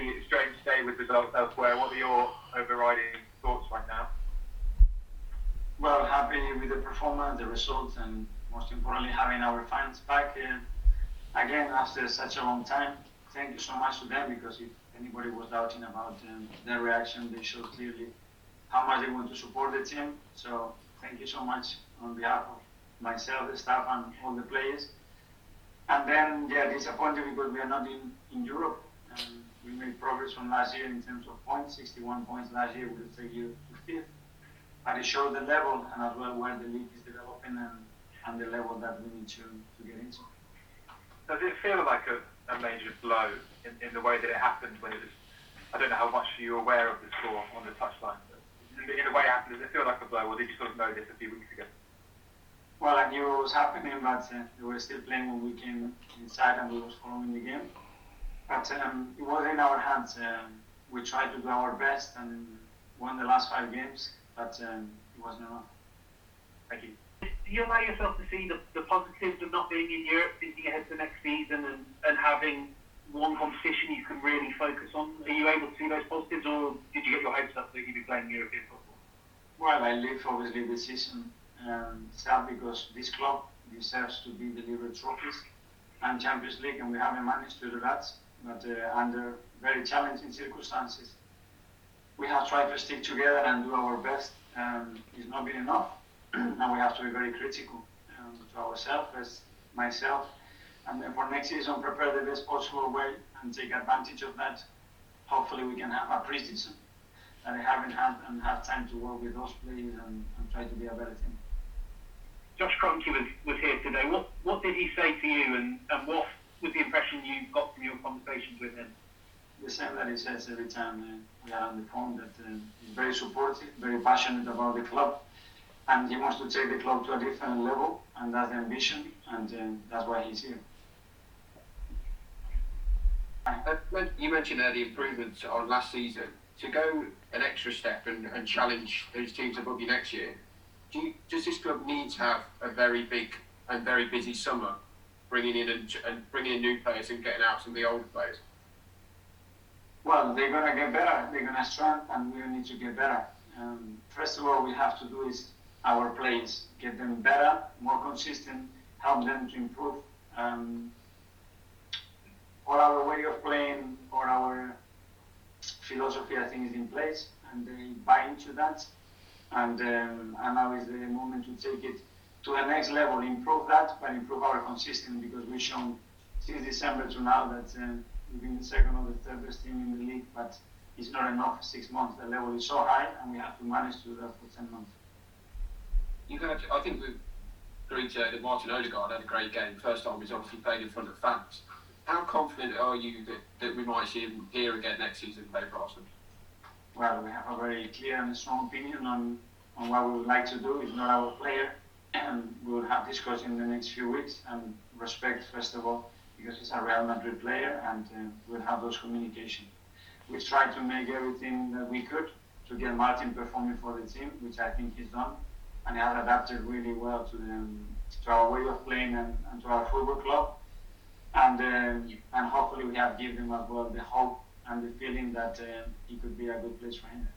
a strange day with results elsewhere. What are your overriding thoughts right now? Well, happy with the performance, the results, and most importantly, having our fans back again after such a long time. Thank you so much to them, because if anybody was doubting about their reaction, they showed clearly how much they want to support the team. So thank you so much on behalf of myself, the staff, and all the players. And then, disappointed because we are not in Europe. We made progress from last year in terms of points. 61 points last year would take you to fifth. But it showed the level and as well where the league is developing and the level that we need to get into. Does it feel like a major blow in the way that it happened when it was, I don't know how much you were aware of the score on the touchline, but in the way it happened, does it feel like a blow, or did you sort of know this a few weeks ago? Well, I knew what was happening, but they were still playing when we came inside and we was following the game. But it was in our hands. We tried to do our best and won the last 5 games, but it wasn't enough. Thank you. Do you allow yourself to see the positives of not being in Europe, thinking ahead to next season and having one competition you can really focus on? Are you able to see those positives, or did you get your hopes up that you'd be playing European football? Well, I live obviously the season sad because this club deserves to be delivered trophies and Champions League, and we haven't managed to do that. But under very challenging circumstances, we have tried to stick together and do our best. It's not been enough, and we have to be very critical to ourselves, as myself, and then for next season prepare the best possible way and take advantage of that. Hopefully we can have a pre-season that I haven't had and have time to work with those players and try to be a better team. Josh Kroenke was here today. What did he say to you, and what was the impression you got from your conversations with him? The same that he says every time we are on the phone, that he's very supportive, very passionate about the club, and he wants to take the club to a different level, and that's the ambition, and that's why he's here. You mentioned there the improvements on last season. To go an extra step and challenge those teams above you next year, does this club need to have a very big and very busy summer, bringing in new players and getting out some of the older players? Well, they're going to get better, they're going to strengthen, and we need to get better. First of all, we have to do is our players, get them better, more consistent, help them to improve. All our way of playing or our philosophy, I think, is in place, and they buy into that. And now is the moment to take it to the next level, improve that, but improve our consistency, because we've shown since December to now that we've been the second or the third best team in the league, but it's not enough for 6 months. The level is so high, and we have to manage to do that for 10 months. I think we agreed that Martin Odegaard had a great game. First time he's obviously played in front of fans. How confident are you that we might see him here again next season play for Arsenal? Well, we have a very clear and strong opinion on what we would like to do. He's not our player, and we will have discussion in the next few weeks, and respect, first of all, because he's a Real Madrid player, and we'll have those communications. We've tried to make everything that we could to get Martin performing for the team, which I think he's done, and he has adapted really well to our way of playing and to our football club. And hopefully we have given him as well the hope and the feeling that he could be a good place for him.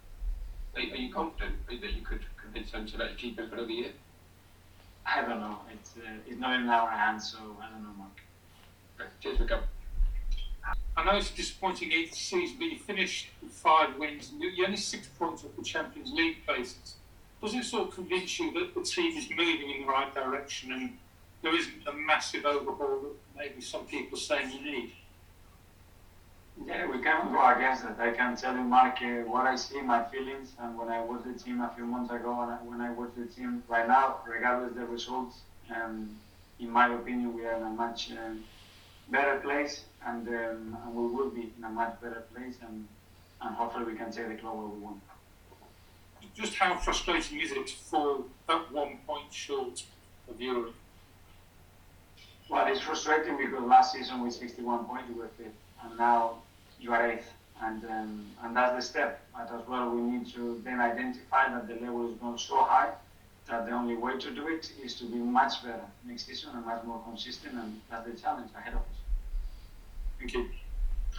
Are you confident that you could convince him to let you keep him for another year? I don't know. It's not in our hands, so I don't know, Mark. Okay. Cheers, Mikel. I know it's a disappointing 8th season, but you finished with 5 wins. You're only 6 points off the Champions League places. Does it sort of convince you that the team is moving in the right direction and there isn't a massive overhaul that maybe some people are saying you need? Yeah, we can't go against that. I can tell you, Mark, what I see, my feelings, and when I watched the team a few months ago and when I watch the team right now, regardless of the results, in my opinion, we are in a much better place, and we will be in a much better place, and hopefully we can take the club where we want. Just how frustrating is it to fall that 1 point short of Europe? Well, it's frustrating because last season with 61 points we were 5th, and now you are 8th, and that's the step. But as well, we need to then identify that the level is not so high that the only way to do it is to be much better next season and much more consistent, and that's the challenge ahead of us. Thank you.